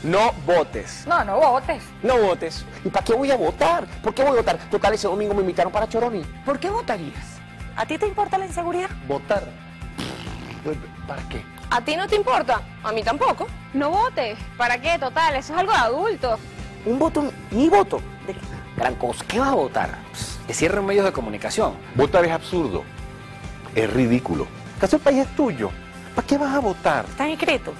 No votes. No, no votes. No votes. ¿Y para qué voy a votar? ¿Por qué voy a votar? Total, ese domingo me invitaron para Choroní. ¿Por qué votarías? ¿A ti te importa la inseguridad? Votar. ¿Para qué? ¿A ti no te importa? A mí tampoco. No votes. ¿Para qué? Total, eso es algo de adultos. Un voto, mi voto. Gran cosa. ¿Qué vas a votar? Que cierren medios de comunicación. Votar es absurdo, es ridículo. ¿Acaso el país es tuyo? ¿Para qué vas a votar? Está escrito.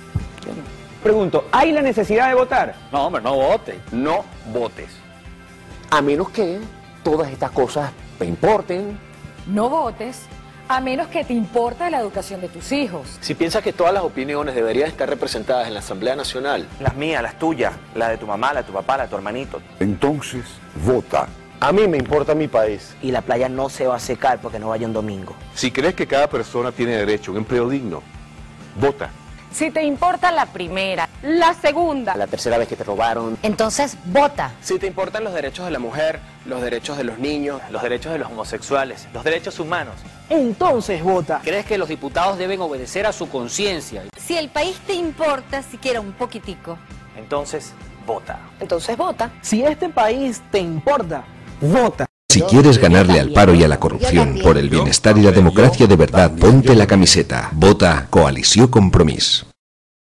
Pregunto, ¿hay la necesidad de votar? No, hombre, no vote. No votes. A menos que todas estas cosas te importen. No votes a menos que te importe la educación de tus hijos. Si piensas que todas las opiniones deberían estar representadas en la Asamblea Nacional. Las mías, las tuyas, la de tu mamá, la de tu papá, la de tu hermanito. Entonces, vota. A mí me importa mi país. Y la playa no se va a secar porque no vaya un domingo. Si crees que cada persona tiene derecho a un empleo digno, vota. Si te importa la primera, La segunda. La tercera vez que te robaron. entonces vota. Si te importan los derechos de la mujer, los derechos de los niños, Los derechos de los homosexuales, los derechos humanos. Entonces vota. ¿Crees que los diputados deben obedecer a su conciencia? Si el país te importa siquiera un poquitico. Entonces, vota. Entonces vota. Si este país te importa, vota. Si quieres ganarle al paro y a la corrupción por el bienestar y la democracia de verdad, ponte la camiseta. Vota Coalició Compromís.